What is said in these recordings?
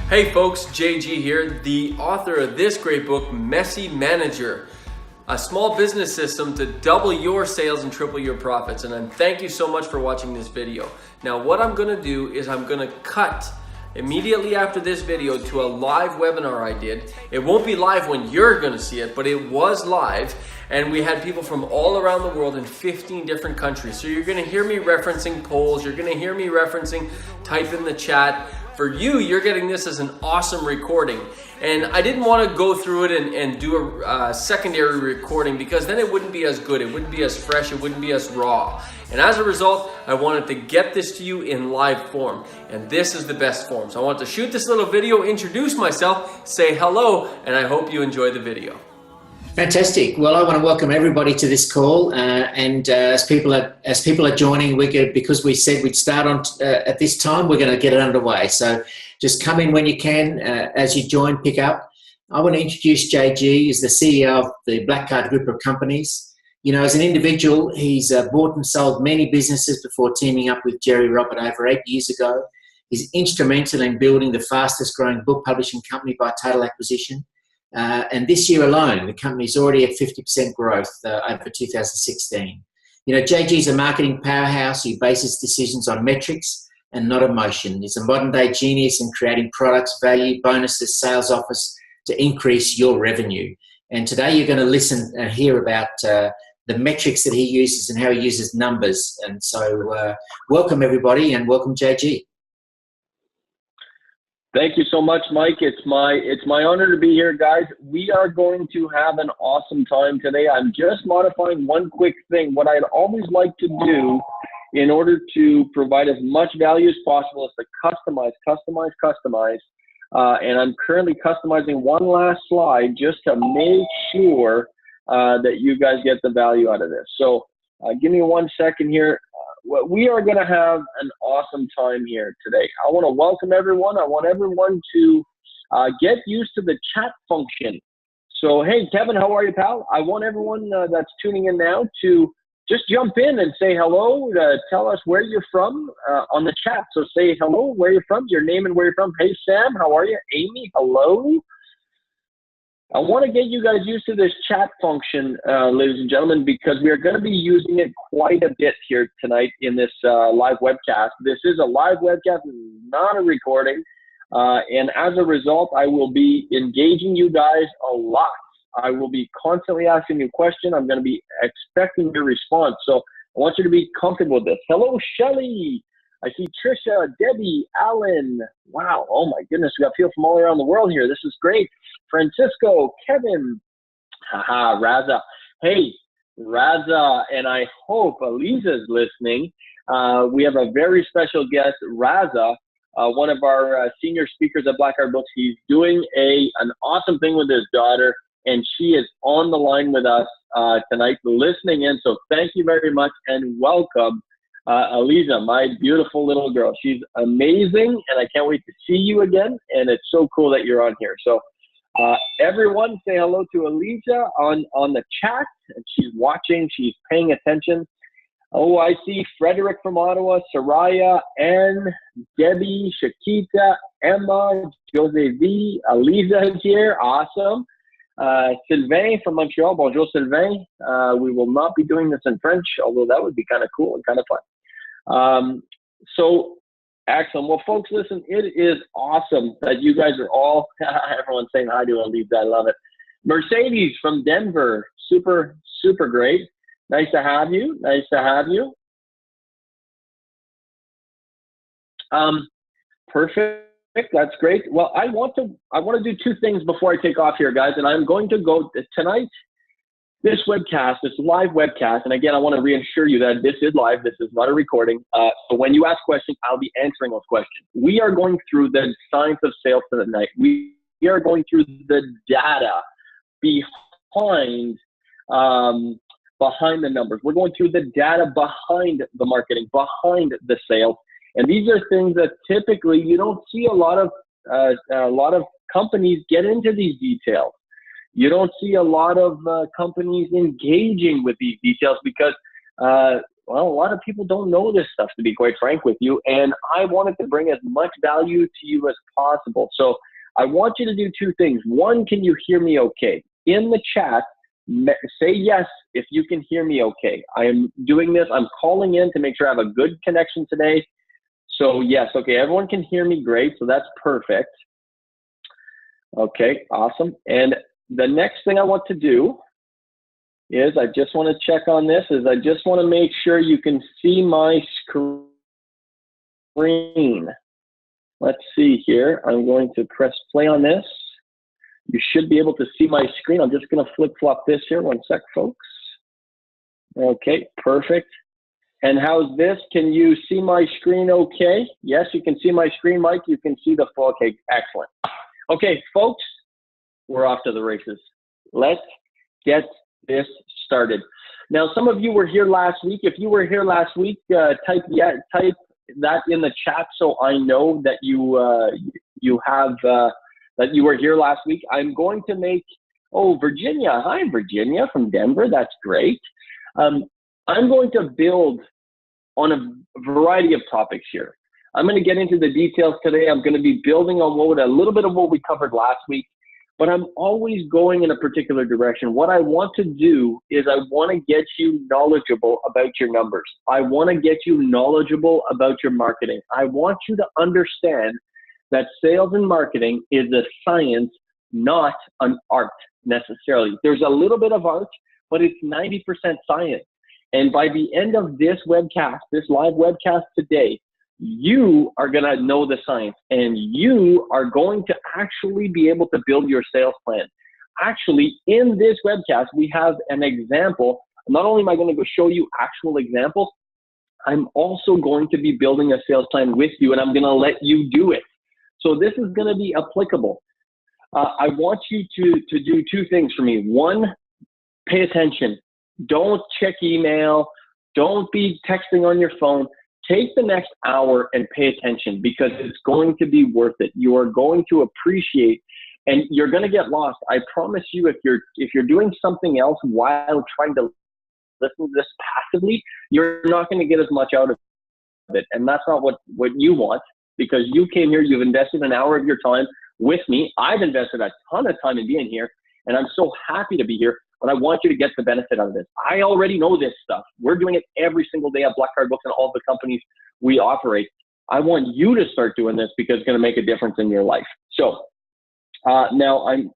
Hey folks, JG here, the author of this great book, Messy Manager, a small business system to double your sales and triple your profits. And thank you so much for watching this video. Now what I'm gonna do is I'm gonna cut immediately after this video to a live webinar I did. It won't be live when you're gonna see it, but it was live. And we had people from all around the world in 15 different countries. So you're gonna hear me referencing polls, you're gonna hear me referencing type in the chat. For you, you're getting this as an awesome recording. And I didn't want to go through it and do a secondary recording because then it wouldn't be as good, it wouldn't be as fresh, it wouldn't be as raw. And as a result, I wanted to get this to you in live form. And this is the best form. So I want to shoot this little video, introduce myself, say hello, and I hope you enjoy the video. Fantastic. Well, I want to welcome everybody to this call, as people are joining, because we said we'd start on at this time, we're going to get it underway. So just come in when you can. As you join, pick up. I want to introduce JG. He's the CEO of the Black Card Group of companies. You know, as an individual, he's bought and sold many businesses before teaming up with Jerry Robert over 8 years ago. He's instrumental in building the fastest growing book publishing company by title acquisition. And this year alone, the company's already at 50% growth over 2016. You know, JG's a marketing powerhouse who bases decisions on metrics and not emotion. He's a modern-day genius in creating products, value, bonuses, sales offers to increase your revenue. And today you're going to listen and hear about the metrics that he uses and how he uses numbers. And so welcome, everybody, and welcome, JG. Thank you so much, Mike. It's my honor to be here, guys. We are going to have an awesome time today. I'm just modifying one quick thing. What I'd always like to do in order to provide as much value as possible is to customize. And I'm currently customizing one last slide just to make sure that you guys get the value out of this. So give me 1 second here. We are going to have an awesome time here today. I want to welcome everyone. I want everyone to get used to the chat function. So, hey, Kevin, how are you, pal? I want everyone that's tuning in now to just jump in and say hello. Tell us where you're from on the chat. So say hello, where you're from, your name and where you're from. Hey, Sam, how are you? Amy, hello. I want to get you guys used to this chat function, ladies and gentlemen, because we are going to be using it quite a bit here tonight in this live webcast. This is a live webcast, not a recording. And as a result, I will be engaging you guys a lot. I will be constantly asking you a question. I'm going to be expecting your response. So I want you to be comfortable with this. Hello, Shelly. I see Trisha, Debbie, Alan. Wow. Oh my goodness. We got people from all around the world here. This is great. Francisco, Kevin, haha, Raza. Hey, Raza, and I hope Aliza's listening. We have a very special guest, Raza, one of our senior speakers at Black Card Books. He's doing an awesome thing with his daughter, and she is on the line with us tonight listening in. So thank you very much and welcome. Aliza, my beautiful little girl. She's amazing, and I can't wait to see you again, and it's so cool that you're on here. So everyone say hello to Aliza on the chat, and she's watching, she's paying attention. Oh, I see Frederick from Ottawa, Soraya, Anne, Debbie, Shakita, Emma, Jose V, Aliza is here, awesome. Sylvain from Montreal, bonjour Sylvain. We will not be doing this in French, although that would be kind of cool and kind of fun. So excellent. Well, folks, listen, it is awesome that you guys are all, everyone's saying hi to Aliza, I love it. Mercedes from Denver, super, super great. Nice to have you, nice to have you. Perfect. That's great. Well, I want to do two things before I take off here, guys. And I'm going to go tonight. This webcast, this live webcast, and again, I want to reassure you that this is live. This is not a recording. So when you ask questions, I'll be answering those questions. We are going through the science of sales tonight. We are going through the data behind the numbers. We're going through the data behind the marketing, behind the sales. And these are things that typically you don't see a lot of companies get into these details. You don't see a lot of companies engaging with these details because well, a lot of people don't know this stuff, to be quite frank with you. And I wanted to bring as much value to you as possible. So I want you to do two things. One, can you hear me okay? In the chat, say yes if you can hear me okay. I am doing this. I'm calling in to make sure I have a good connection today. So yes, okay, everyone can hear me great. So that's perfect. Okay, awesome. And the next thing I want to do is I just want to check on this, is I just want to make sure you can see my screen. Let's see here. I'm going to press play on this. You should be able to see my screen. I'm just going to flip-flop this here. One sec, folks. Okay, perfect. And how's this? Can you see my screen okay? Yes, you can see my screen, Mike. You can see the full. Okay, excellent. Okay, folks, we're off to the races. Let's get this started. Now, some of you were here last week. If you were here last week, type that in the chat so I know that that you were here last week. I'm going to make, Virginia. Hi, Virginia from Denver. That's great. I'm going to build on a variety of topics here. I'm going to get into the details today. I'm going to be building on a little bit of what we covered last week, but I'm always going in a particular direction. What I want to do is I want to get you knowledgeable about your numbers. I want to get you knowledgeable about your marketing. I want you to understand that sales and marketing is a science, not an art necessarily. There's a little bit of art, but it's 90% science. And by the end of this webcast, this live webcast today, you are going to know the science and you are going to actually be able to build your sales plan. Actually, in this webcast, we have an example. Not only am I going to go show you actual examples, I'm also going to be building a sales plan with you and I'm going to let you do it. So this is going to be applicable. I want you to do two things for me. One, pay attention. Don't check email. Don't be texting on your phone. Take the next hour and pay attention because it's going to be worth it. You are going to appreciate and you're going to get lost. I promise you, if you're doing something else while trying to listen to this passively, you're not going to get as much out of it. And that's not what you want because you came here, you've invested an hour of your time with me. I've invested a ton of time in being here and I'm so happy to be here. But I want you to get the benefit out of this. I already know this stuff. We're doing it every single day at Black Card Books and all the companies we operate. I want you to start doing this because it's going to make a difference in your life. So now I'm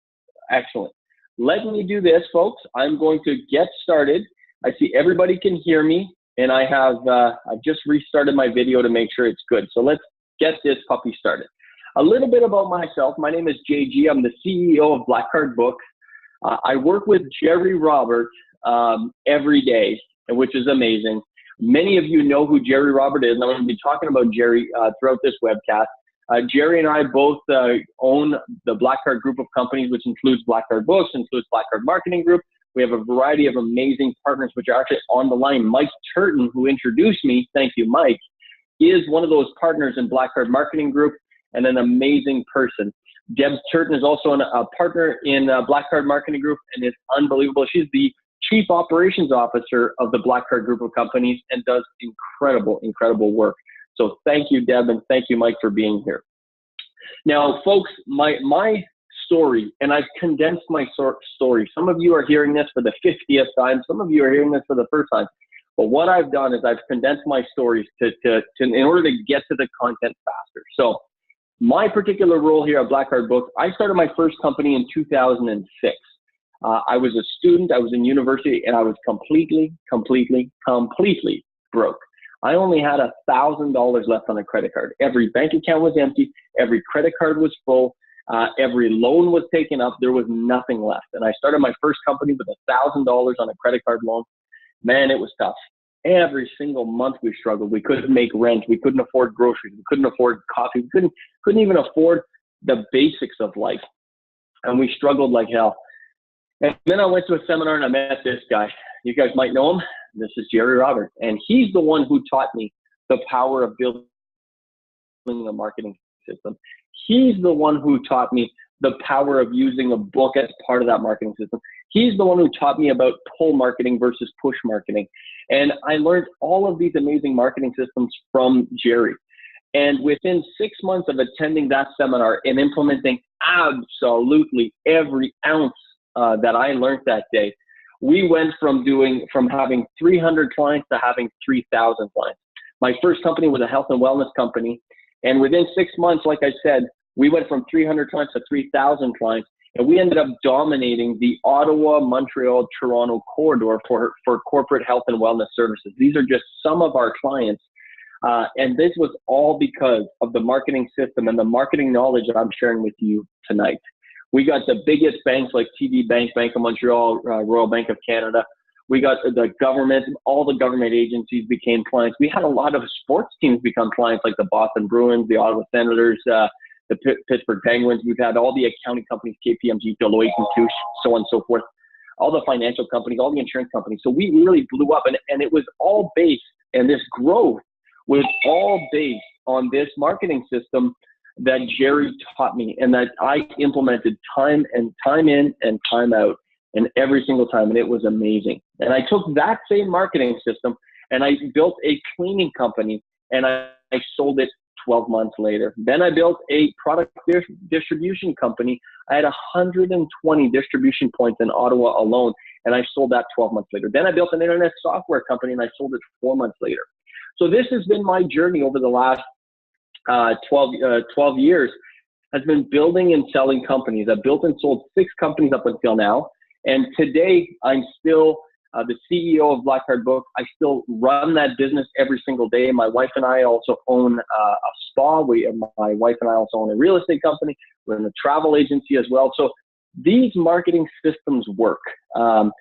excellent. Let me do this, folks. I'm going to get started. I see everybody can hear me, and I've just restarted my video to make sure it's good. So let's get this puppy started. A little bit about myself. My name is JG. I'm the CEO of Black Card Books. I work with Jerry Robert every day, which is amazing. Many of you know who Jerry Robert is, and I'm going to be talking about Jerry throughout this webcast. Jerry and I both own the Black Card Group of companies, which includes Black Card Books, includes Black Card Marketing Group. We have a variety of amazing partners, which are actually on the line. Mike Turton, who introduced me, thank you, Mike, is one of those partners in Black Card Marketing Group and an amazing person. Deb Turton is also a partner in Black Card Marketing Group and is unbelievable. She's the Chief Operations Officer of the Black Card Group of companies and does incredible, incredible work. So thank you, Deb, and thank you, Mike, for being here. Now, folks, my story, and I've condensed my story. Some of you are hearing this for the 50th time. Some of you are hearing this for the first time. But what I've done is I've condensed my stories in order to get to the content faster. So my particular role here at Black Card Books, I started my first company in 2006. I was a student, I was in university, and I was completely broke. I only had $1,000 left on a credit card. Every bank account was empty, every credit card was full, every loan was taken up, there was nothing left. And I started my first company with $1,000 on a credit card loan. Man, it was tough. Every single month we struggled. We couldn't make rent. We couldn't afford groceries. We couldn't afford coffee. We couldn't even afford the basics of life. And we struggled like hell. And then I went to a seminar and I met this guy. You guys might know him. This is Jerry Robert. And he's the one who taught me the power of building a marketing system. He's the one who taught me the power of using a book as part of that marketing system. He's the one who taught me about pull marketing versus push marketing. And I learned all of these amazing marketing systems from Jerry. And within 6 months of attending that seminar and implementing absolutely every ounce that I learned that day, we went from having 300 clients to having 3,000 clients. My first company was a health and wellness company. And within 6 months, like I said, we went from 300 clients to 3,000 clients. And we ended up dominating the Ottawa, Montreal, Toronto corridor for corporate health and wellness services. These are just some of our clients. And this was all because of the marketing system and the marketing knowledge that I'm sharing with you tonight. We got the biggest banks like TD Bank, Bank of Montreal, Royal Bank of Canada. We got the government, all the government agencies became clients. We had a lot of sports teams become clients like the Boston Bruins, the Ottawa Senators, the Pittsburgh Penguins. We've had all the accounting companies, KPMG, Deloitte and Touche, so on and so forth, all the financial companies, all the insurance companies. So we really blew up, and it was all based, and this growth was all based on this marketing system that Jerry taught me and that I implemented time in and time out and every single time, and it was amazing. And I took that same marketing system and I built a cleaning company, and I sold it 12 months later. Then I built a product distribution company. I had 120 distribution points in Ottawa alone, and I sold that 12 months later. Then I built an internet software company, and I sold it 4 months later. So this has been my journey over the last 12 years, has been building and selling companies. I've built and sold 6 companies up until now. And today I'm still the CEO of Black Card Book. I still run that business every single day. My wife and I also own a spa. My wife and I also own a real estate company. We're in a travel agency as well. So these marketing systems work. I'm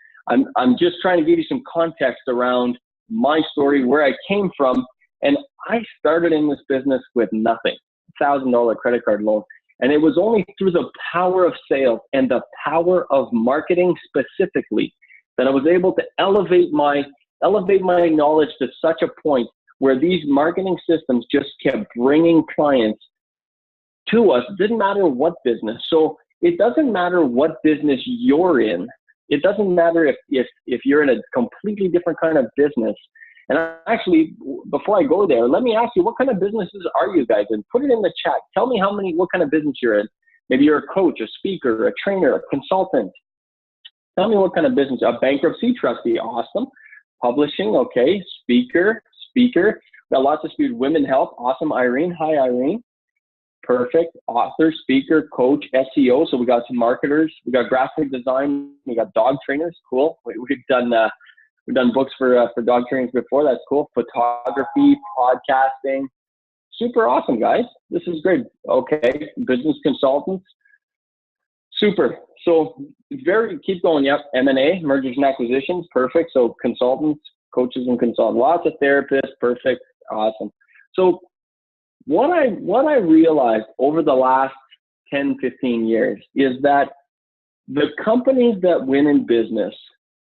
just trying to give you some context around my story, where I came from. And I started in this business with nothing, $1,000 credit card loan. And it was only through the power of sales and the power of marketing specifically that I was able to elevate my knowledge to such a point where these marketing systems just kept bringing clients to us. It didn't matter what business. So it doesn't matter what business you're in. It doesn't matter if you're in a completely different kind of business. And actually, before I go there, let me ask you, what kind of businesses are you guys in? Put it in the chat. Tell me what kind of business you're in. Maybe you're a coach, a speaker, a trainer, a consultant. Tell me what kind of business. A bankruptcy trustee, awesome. Publishing, okay. Speaker. Got lots of speakers. Women health, awesome. Irene, hi Irene. Perfect. Author, speaker, coach, SEO. So we got some marketers. We got graphic design. We got dog trainers. Cool. We've done books for dog trainers before. That's cool. Photography, podcasting. Super awesome, guys. This is great. Okay. Business consultants. Super. So keep going. Yep. M&A, mergers and acquisitions. Perfect. So consultants, coaches and consultants. Lots of therapists. Perfect. Awesome. So what I realized over the last 10, 15 years is that the companies that win in business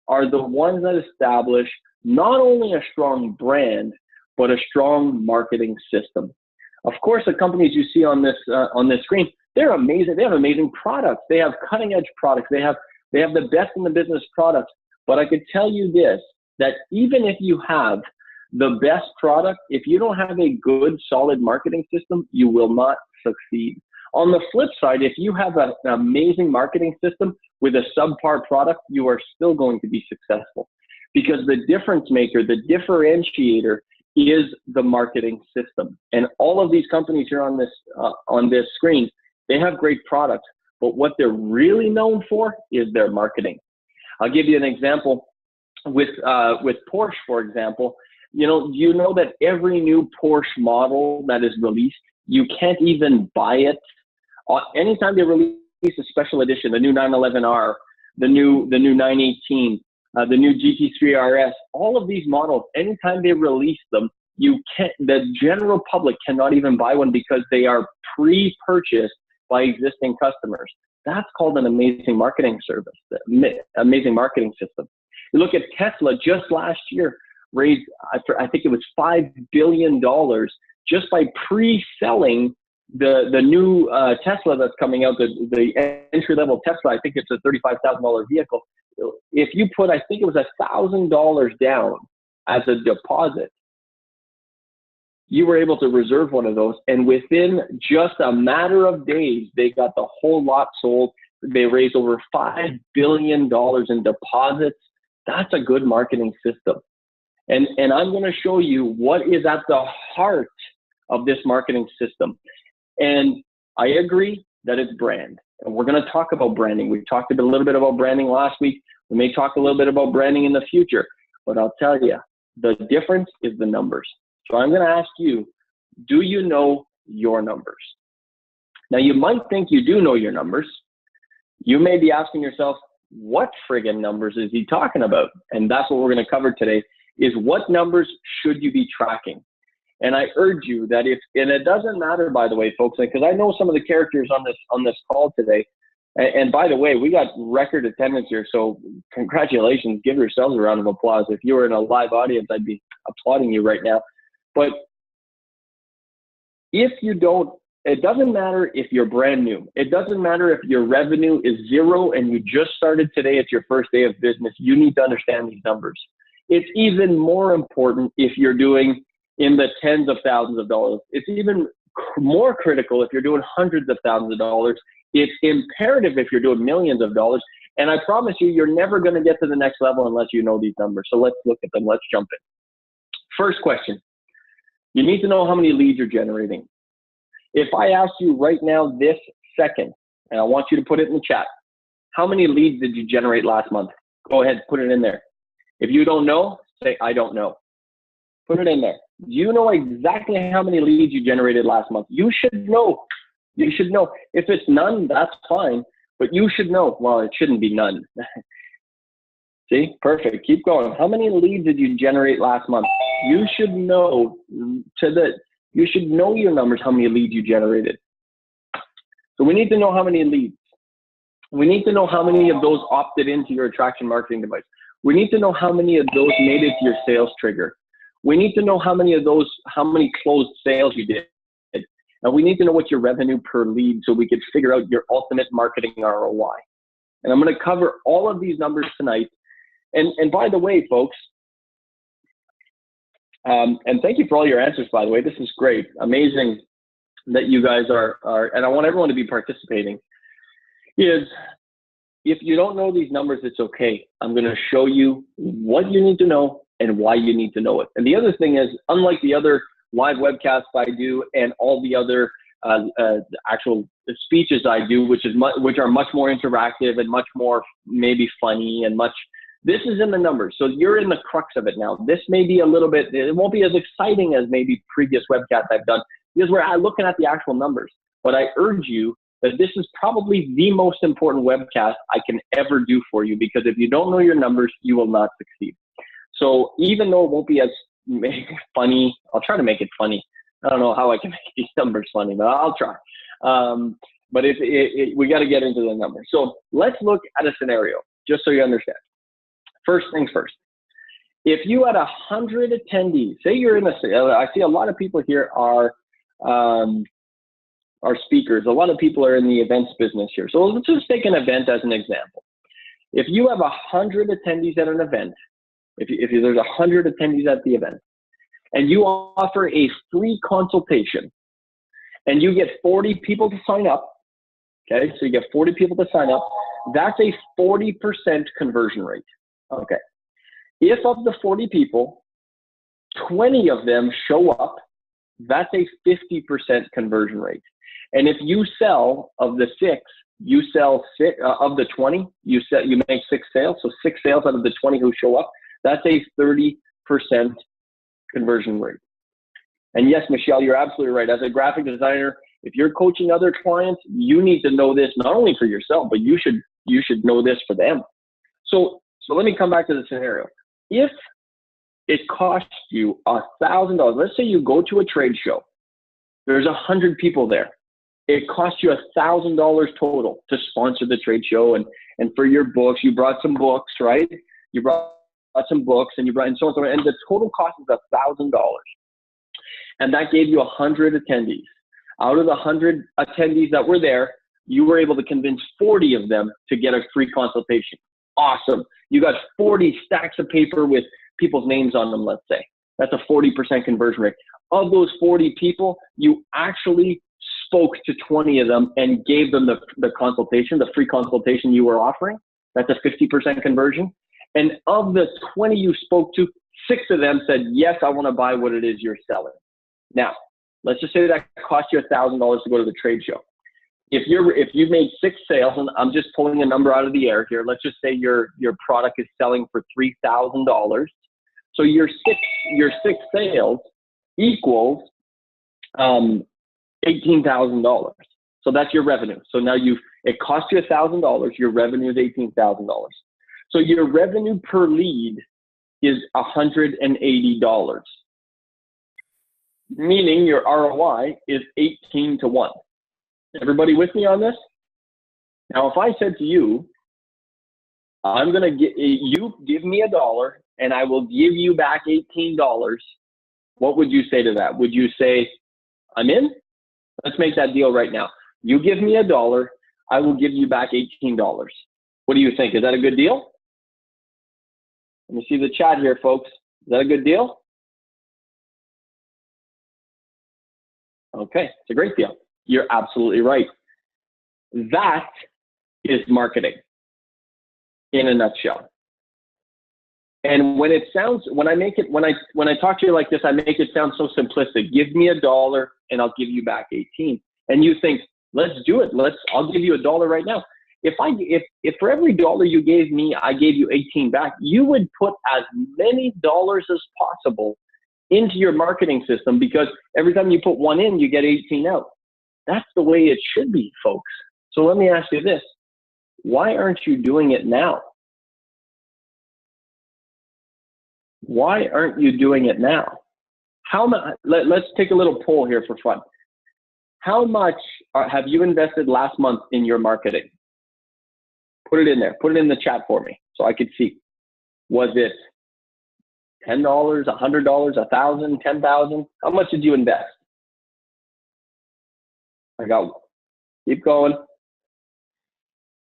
are the ones that establish not only a strong brand, but a strong marketing system. Of course, the companies you see on this screen, they're amazing. They have amazing products. They have cutting edge products. They have the best in the business products. But I could tell you this, that even if you have the best product, if you don't have a good, solid marketing system, you will not succeed. On the flip side, if you have an amazing marketing system with a subpar product, you are still going to be successful, because the difference maker, the differentiator is the marketing system. And all of these companies here on this screen, they have great products, but what they're really known for is their marketing. I'll give you an example with Porsche, for example. You know that every new Porsche model that is released, you can't even buy it. Anytime they release a special edition, the new 911R, the new 918, the new GT3 RS, all of these models, anytime they release them, the general public cannot even buy one because they are pre-purchased by existing customers. That's called an amazing marketing service, amazing marketing system. You look at Tesla, just last year raised, I think it was $5 billion just by pre-selling the new Tesla that's coming out, the entry level Tesla, I think it's a $35,000 vehicle. If you put, I think it was $1,000 down as a deposit, you were able to reserve one of those. And within just a matter of days, they got the whole lot sold. They raised over $5 billion in deposits. That's a good marketing system. And I'm going to show you what is at the heart of this marketing system. And I agree that it's brand. And we're going to talk about branding. We talked a little bit about branding last week. We may talk a little bit about branding in the future. But I'll tell you, the difference is the numbers. So I'm going to ask you, do you know your numbers? Now, you might think you do know your numbers. You may be asking yourself, what friggin' numbers is he talking about? And that's what we're going to cover today, is what numbers should you be tracking? And I urge you that and it doesn't matter, by the way, folks, because I know some of the characters on this call today. And by the way, we got record attendance here, so congratulations. Give yourselves a round of applause. If you were in a live audience, I'd be applauding you right now. But if you don't, it doesn't matter if you're brand new. It doesn't matter if your revenue is zero and you just started today, it's your first day of business. You need to understand these numbers. It's even more important if you're doing in the tens of thousands of dollars. It's even more critical if you're doing hundreds of thousands of dollars. It's imperative if you're doing millions of dollars. And I promise you, you're never going to get to the next level unless you know these numbers. So let's look at them. Let's jump in. First question. You need to know how many leads you're generating. If I ask you right now this second, and I want you to put it in the chat, how many leads did you generate last month? Go ahead, put it in there. If you don't know, say, I don't know. Put it in there. Do you know exactly how many leads you generated last month? You should know. You should know. If it's none, that's fine, but you should know. Well, it shouldn't be none. See, perfect. Keep going. How many leads did you generate last month? You should know you should know your numbers, how many leads you generated. So we need to know how many leads. We need to know how many of those opted into your attraction marketing device. We need to know how many of those made it to your sales trigger. We need to know how many closed sales you did. And we need to know what's your revenue per lead so we could figure out your ultimate marketing ROI. And I'm going to cover all of these numbers tonight. And by the way, folks, and thank you for all your answers, by the way. This is great. Amazing that you guys are, and I want everyone to be participating, is if you don't know these numbers, it's okay. I'm going to show you what you need to know and why you need to know it. And the other thing is, unlike the other live webcasts I do and all the other actual speeches I do, which are much more interactive and much more maybe funny and this is in the numbers. So you're in the crux of it now. This may be a little bit, it won't be as exciting as maybe previous webcasts I've done because we're looking at the actual numbers. But I urge you that this is probably the most important webcast I can ever do for you, because if you don't know your numbers, you will not succeed. So even though it won't be as funny, I'll try to make it funny. I don't know how I can make these numbers funny, but I'll try. But we got to get into the numbers. So let's look at a scenario just so you understand. First things first. If you had 100 attendees, say you're in I see a lot of people here are speakers. A lot of people are in the events business here. So let's just take an event as an example. If you have 100 attendees at an event, if there's 100 attendees at the event, and you offer a free consultation, and you get 40 people to sign up, okay, so you get 40 people to sign up, that's a 40% conversion rate. Okay. If of the 40 people, 20 of them show up, that's a 50% conversion rate. And if you sell of the 6, you sell 6 of the 20, you make 6 sales. So 6 sales out of the 20 who show up, that's a 30% conversion rate. And yes, Michelle, you're absolutely right. As a graphic designer, if you're coaching other clients, you need to know this not only for yourself, but you should know this for them. So let me come back to the scenario. If it costs you $1,000, let's say you go to a trade show, there's 100 people there. It costs you $1,000 total to sponsor the trade show and for your books. You brought some books, right? You brought some books and so on, and the total cost is $1,000. And that gave you 100 attendees. Out of the 100 attendees that were there, you were able to convince 40 of them to get a free consultation. Awesome. You got 40 stacks of paper with people's names on them, let's say. That's a 40% conversion rate. Of those 40 people, you actually spoke to 20 of them and gave them the consultation, the free consultation you were offering. That's a 50% conversion. And of the 20 you spoke to, 6 of them said, yes, I want to buy what it is you're selling. Now, let's just say that cost you $1,000 to go to the trade show. If you've made 6 sales, and I'm just pulling a number out of the air here, let's just say your product is selling for $3,000. So your six sales equals $18,000. So that's your revenue. So now it cost you $1,000. Your revenue is $18,000. So your revenue per lead is $180, meaning your ROI is 18 to 1. Everybody with me on this? Now, if I said to you, I'm going to get you give me $1 and I will give you back $18, what would you say to that? Would you say, I'm in? Let's make that deal right now. You give me $1, I will give you back $18. What do you think? Is that a good deal? Let me see the chat here, folks. Is that a good deal? Okay, it's a great deal. You're absolutely right. That is marketing in a nutshell. And when I talk to you like this, I make it sound so simplistic. Give me $1 and I'll give you back 18. And you think, let's do it. I'll give you $1 right now. If for every dollar you gave me, I gave you 18 back, you would put as many dollars as possible into your marketing system, because every time you put 1 in, you get 18 out. That's the way it should be, folks. So let me ask you this. Why aren't you doing it now? Why aren't you doing it now? Let's take a little poll here for fun. How much have you invested last month in your marketing? Put it in there. Put it in the chat for me so I could see. Was it $10, $100, $1,000, $10,000? How much did you invest? I got one. Keep going.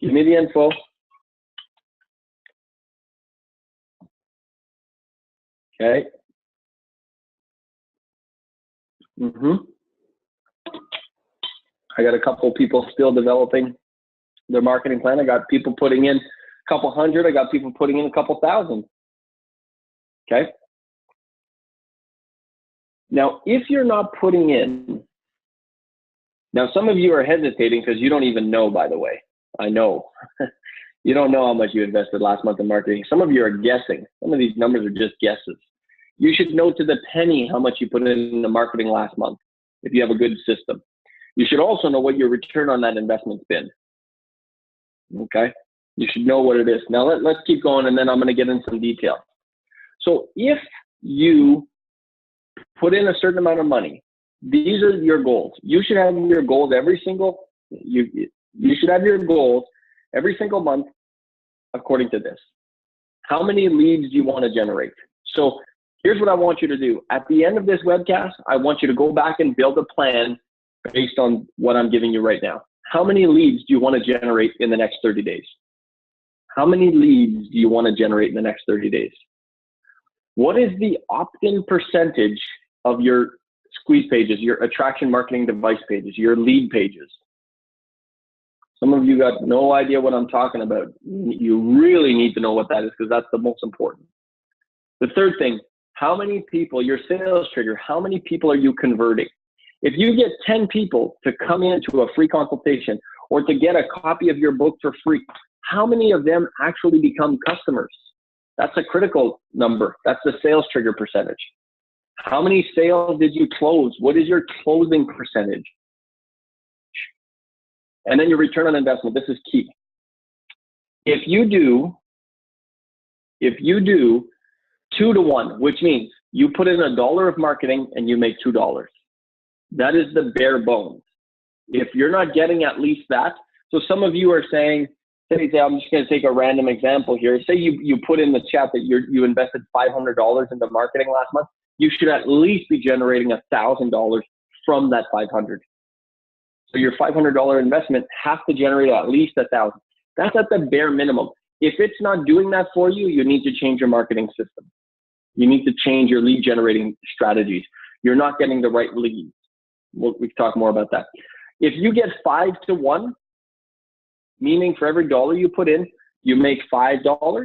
Give me the info. Okay. I got a couple people still developing their marketing plan. I got people putting in a couple hundred. I got people putting in a couple thousand. Okay. Now, if you're not putting in, now some of you are hesitating because you don't even know, by the way. I know. You don't know how much you invested last month in marketing. Some of you are guessing. Some of these numbers are just guesses. You should know to the penny how much you put in the marketing last month if you have a good system. You should also know what your return on that investment's been. Okay? You should know what it is. Now let's keep going, and then I'm going to get in some detail. So if you put in a certain amount of money, these are your goals. You should have your goals every single month according to this. How many leads do you want to generate? So here's what I want you to do. At the end of this webcast, I want you to go back and build a plan based on what I'm giving you right now. How many leads do you want to generate in the next 30 days? How many leads do you want to generate in the next 30 days? What is the opt-in percentage of your squeeze pages, your attraction marketing device pages, your lead pages? Some of you got no idea what I'm talking about. You really need to know what that is, because that's the most important. The third thing, how many people, your sales trigger, how many people are you converting? If you get 10 people to come into a free consultation or to get a copy of your book for free, how many of them actually become customers? That's a critical number. That's the sales trigger percentage. How many sales did you close? What is your closing percentage? And then your return on investment. This is key. If you do 2 to 1, which means you put in $1 of marketing and you make $2. That is the bare bones. If you're not getting at least that, so some of you are saying, say I'm just going to take a random example here. Say you put in the chat that you invested $500 into marketing last month. You should at least be generating $1,000 from that 500. So your $500 investment has to generate at least $1,000. That's at the bare minimum. If it's not doing that for you, you need to change your marketing system. You need to change your lead generating strategies. You're not getting the right leads. We can talk more about that. If you get 5 to 1, meaning for every dollar you put in, you make $5,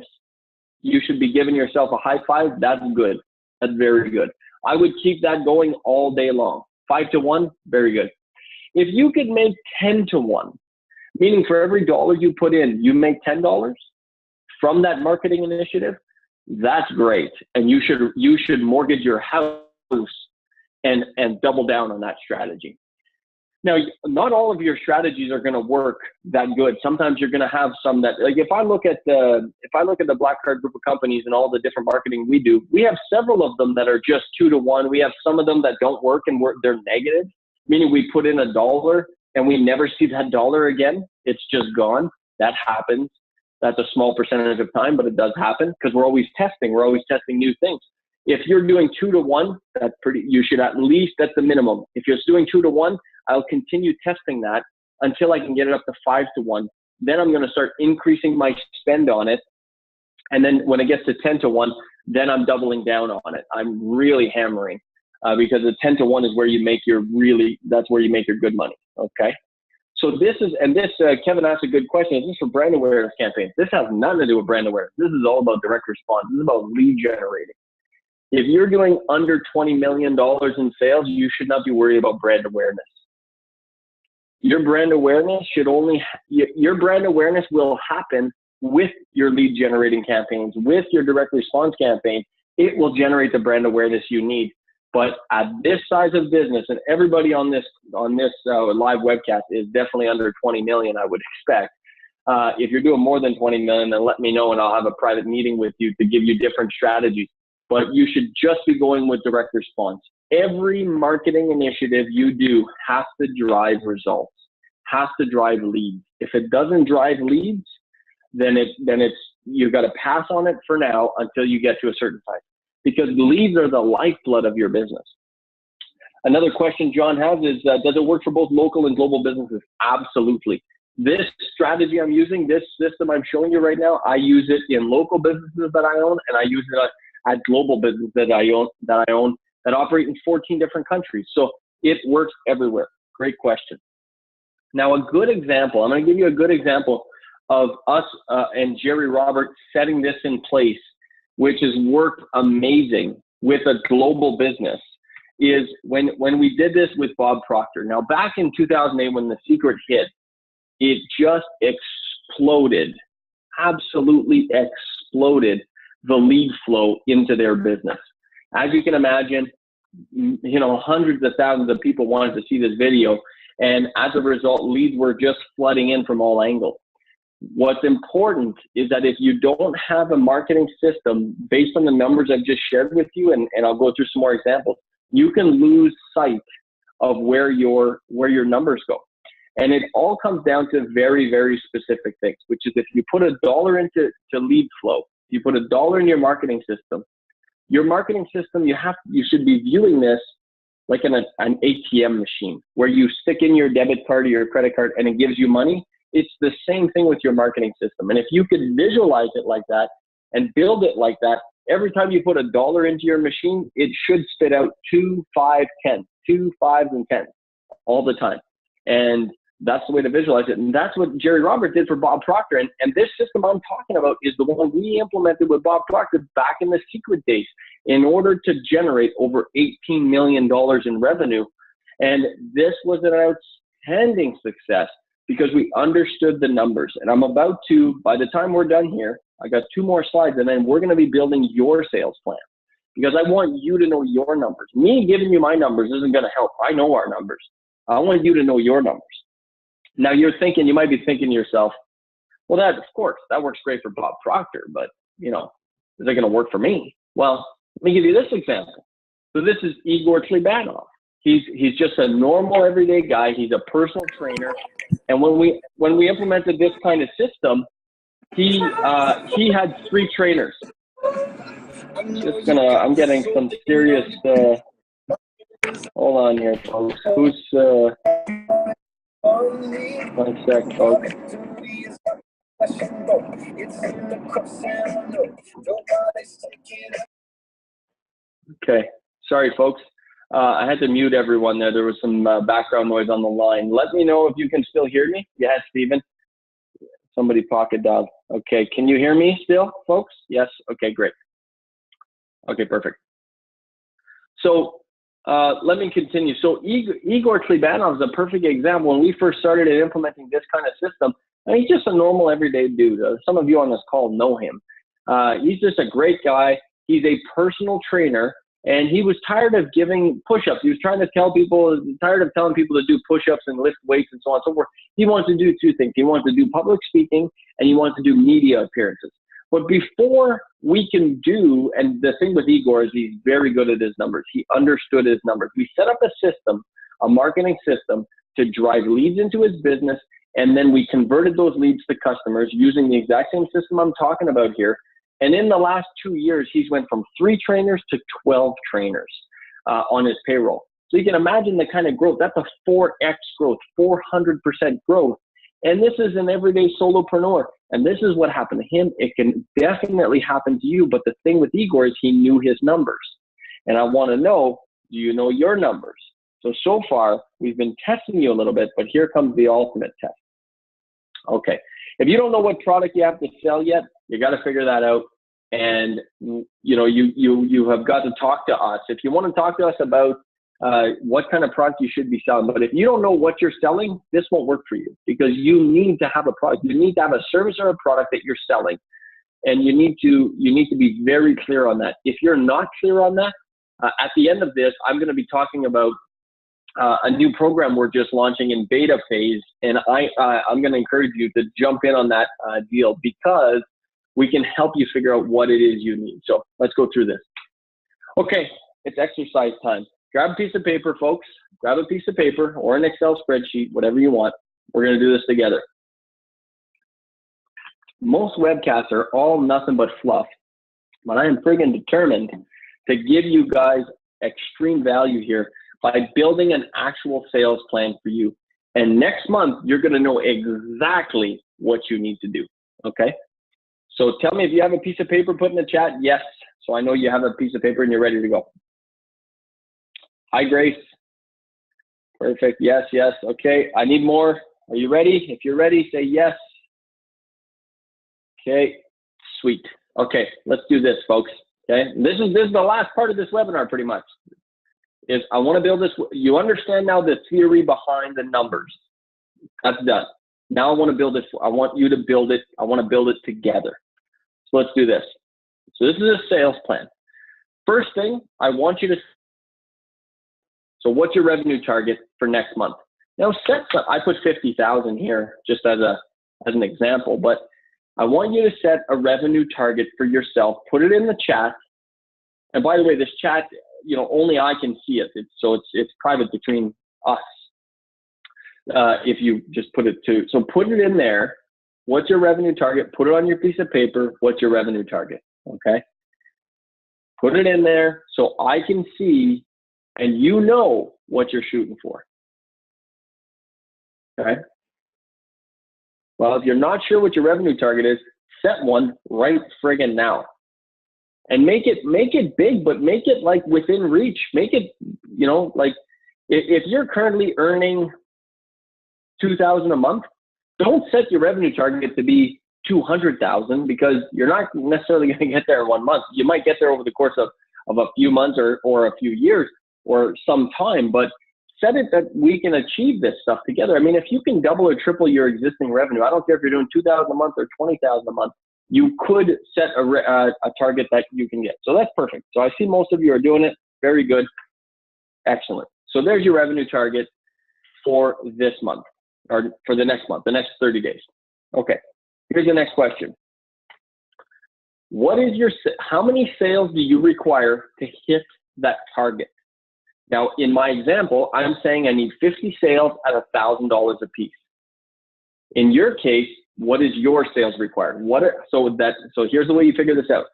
you should be giving yourself a high five. That's good. That's very good. I would keep that going all day long. 5 to 1, very good. If you could make 10 to 1, meaning for every dollar you put in, you make $10 from that marketing initiative, that's great. And you should mortgage your house and double down on that strategy. Now, not all of your strategies are going to work that good. Sometimes you're going to have some that, like if I look at the Black Card group of companies and all the different marketing we do, we have several of them that are just 2 to 1. We have some of them that don't work and they're negative, meaning we put in $1 and we never see that dollar again. It's just gone. That happens. That's a small percentage of time, but it does happen because we're always testing. We're always testing new things. If you're doing 2 to 1, you should at least, that's the minimum. If you're doing 2 to 1, I'll continue testing that until I can get it up to 5 to 1. Then I'm going to start increasing my spend on it. And then when it gets to 10 to 1, then I'm doubling down on it. I'm really hammering because the 10 to 1 is where you make that's where you make your good money. Okay. So Kevin asked a good question. Is this for brand awareness campaigns? This has nothing to do with brand awareness. This is all about direct response. This is about lead generating. If you're doing under $20 million in sales, you should not be worried about brand awareness. Your brand awareness will happen with your lead generating campaigns, with your direct response campaign. It will generate the brand awareness you need. But at this size of business, and everybody on this live webcast is definitely under 20 million, I would expect. If you're doing more than 20 million, then let me know and I'll have a private meeting with you to give you different strategies. But you should just be going with direct response. Every marketing initiative you do has to drive results, has to drive leads. If it doesn't drive leads, then you've got to pass on it for now until you get to a certain size, because leads are the lifeblood of your business. Another question John has is, does it work for both local and global businesses? Absolutely. This strategy I'm using, this system I'm showing you right now, I use it in local businesses that I own, and I use it at global businesses that I own that operate in 14 different countries. So it works everywhere. Great question. Now, a good example, I'm going to give you a good example of us and Jerry Robert setting this in place, which has worked amazing with a global business, is when we did this with Bob Proctor. Now, back in 2008, when The Secret hit, it just exploded, absolutely exploded the lead flow into their business. As you can imagine, hundreds of thousands of people wanted to see this video. And as a result, leads were just flooding in from all angles. What's important is that if you don't have a marketing system based on the numbers I've just shared with you, and I'll go through some more examples, you can lose sight of where your numbers go. And it all comes down to very, very specific things, which is if you put $1 into lead flow, you put $1 in your marketing system, you should be viewing this like an ATM machine where you stick in your debit card or your credit card and it gives you money. It's the same thing with your marketing system. And if you could visualize it like that and build it like that, every time you put $1 into your machine, it should spit out 2, 5, 10, 2, 5, and 10 all the time. And that's the way to visualize it. And that's what Jerry Robert did for Bob Proctor. And this system I'm talking about is the one we implemented with Bob Proctor back in the Secret days in order to generate over $18 million in revenue. And this was an outstanding success because we understood the numbers. And I'm about to, by the time we're done here, I got 2 more slides, and then we're going to be building your sales plan because I want you to know your numbers. Me giving you my numbers isn't going to help. I know our numbers. I want you to know your numbers. Now you might be thinking to yourself, well, that, of course, that works great for Bob Proctor, but, is it going to work for me? Well, let me give you this example. So this is Igor Tlibanov. He's just a normal everyday guy. He's a personal trainer. And when we implemented this kind of system, he had 3 trainers. I'm getting some serious, hold on here, folks. One sec, folks. Okay, sorry, folks. I had to mute everyone there. There was some background noise on the line. Let me know if you can still hear me. Yeah, Stephen. Somebody pocket dog. Okay, can you hear me still, folks? Yes. Okay, great. Okay, perfect. So let me continue. So Igor Klebanov is a perfect example. When we first started implementing this kind of system, and he's just a normal everyday dude. Some of you on this call know him. He's just a great guy. He's a personal trainer, and he was tired of giving push-ups. He was tired of telling people to do push-ups and lift weights and so on and so forth. He wants to do two things. He wants to do public speaking, and he wants to do media appearances. But before we can do, and the thing with Igor is he's very good at his numbers. He understood his numbers. We set up a system, a marketing system, to drive leads into his business, and then we converted those leads to customers using the exact same system I'm talking about here. And in the last 2 years, he's went from 3 trainers to 12 trainers on his payroll. So you can imagine the kind of growth. That's a 4x growth, 400% growth. And this is an everyday solopreneur. And this is what happened to him. It can definitely happen to you. But the thing with Igor is he knew his numbers. And I want to know, do you know your numbers? So far, we've been testing you a little bit, but here comes the ultimate test. Okay. If you don't know what product you have to sell yet, you got to figure that out. And you have got to talk to us. If you want to talk to us about what kind of product you should be selling, but if you don't know what you're selling, this won't work for you, because you need to have a product. You need to have a service or a product that you're selling, and you need to be very clear on that. If you're not clear on that, at the end of this, I'm going to be talking about a new program we're just launching in beta phase, and I'm going to encourage you to jump in on that deal, because we can help you figure out what it is you need. So let's go through this. Okay, it's exercise time. Grab a piece of paper, folks. Grab a piece of paper or an Excel spreadsheet, whatever you want. We're going to do this together. Most webcasts are all nothing but fluff, but I am friggin' determined to give you guys extreme value here by building an actual sales plan for you. And next month, you're going to know exactly what you need to do, okay? So tell me if you have a piece of paper, put in the chat, yes. So I know you have a piece of paper and you're ready to go. Hi, Grace. Perfect. Yes, yes. Okay. I need more. Are you ready? If you're ready, say yes. Okay. Sweet. Okay. Let's do this, folks. Okay. This is the last part of this webinar, pretty much. Is I want to build this. You understand now the theory behind the numbers. That's done. Now I want to build this. I want you to build it. I want to build it together. So let's do this. So this is a sales plan. First thing, I want you to. So what's your revenue target for next month? Now set some, I put 50,000 here just as an example, but I want you to set a revenue target for yourself. Put it in the chat. And by the way, this chat, only I can see it. It's private between us. If you just put it to, so put it in there. What's your revenue target? Put it on your piece of paper. What's your revenue target? Okay. Put it in there so I can see and you know what you're shooting for. Okay. Well, if you're not sure what your revenue target is, set one right friggin' now. And make it big, but make it like within reach. Make it, like if you're currently earning $2,000 a month, don't set your revenue target to be $200,000, because you're not necessarily going to get there in 1 month. You might get there over the course of a few months or a few years or some time, but set it that we can achieve this stuff together. I mean, if you can double or triple your existing revenue, I don't care if you're doing $2,000 a month or $20,000 a month, you could set a target that you can get. So that's perfect. So I see most of you are doing it. Very good. Excellent. So there's your revenue target for this month, or for the next month, the next 30 days. Okay. Here's the next question. How many sales do you require to hit that target? Now, in my example, I'm saying I need 50 sales at $1,000 a piece. In your case, what is your sales required? So here's the way you figure this out.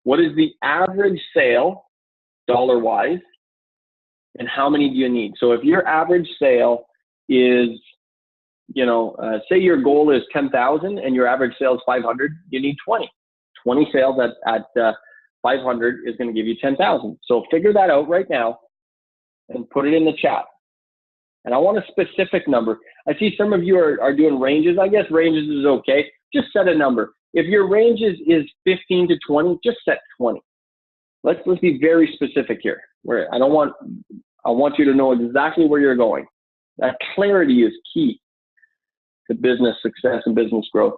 What is the average sale, dollar-wise, and how many do you need? So if your average sale is say your goal is 10,000 and your average sales 500, you need 20 sales at 500 is going to give you 10,000. So figure that out right now and put it in the chat. And I want a specific number. I see some of you are doing ranges. I guess ranges is okay. Just set a number. If your range is 15 to 20, just set 20. Let's be very specific here. I want you to know exactly where you're going. That clarity is key to business success and business growth.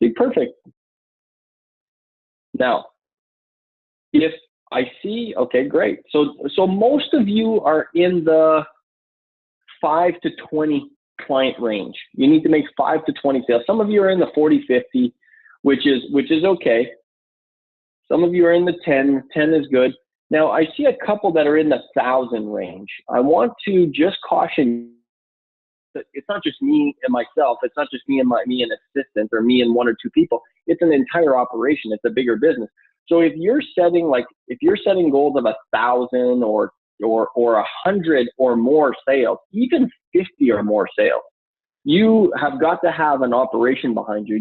See, perfect. Now, if I see, okay, great. So most of you are in the 5 to 20 client range. You need to make 5 to 20 sales. Some of you are in the 40, 50, which is okay. Some of you are in the 10 is good. Now I see a couple that are in the 1,000 range. I want to just caution that it's not just me and myself. It's not just me and an assistant or me and 1 or 2 people. It's an entire operation. It's a bigger business. So if you're setting goals of 1,000 or 100 or more sales, even 50 or more sales, you have got to have an operation behind you.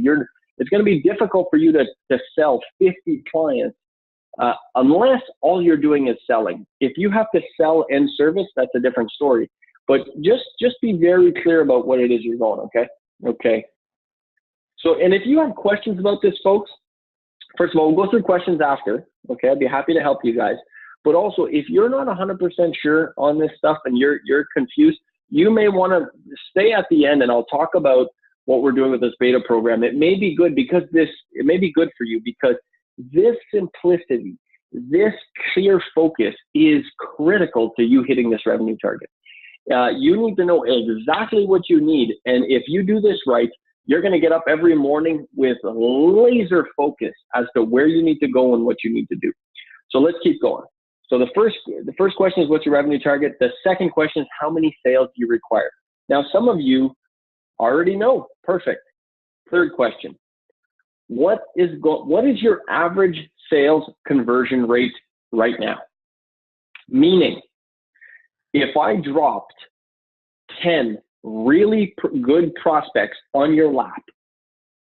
It's going to be difficult for you to sell 50 clients unless all you're doing is selling. If you have to sell and service, that's a different story. But just be very clear about what it is you're going, okay? Okay. So, and if you have questions about this, folks, first of all, we'll go through questions after, okay? I'd be happy to help you guys. But also, if you're not 100% sure on this stuff and you're confused, you may want to stay at the end and I'll talk about what we're doing with this beta program. It may be good it may be good for you because this simplicity, this clear focus is critical to you hitting this revenue target. You need to know exactly what you need. And if you do this right, you're going to get up every morning with laser focus as to where you need to go and what you need to do. So let's keep going. So the first question is, what's your revenue target? The second question is, how many sales do you require? Now, some of you already know. Perfect. Third question, what is your average sales conversion rate right now? Meaning, if I dropped 10 really good prospects on your lap,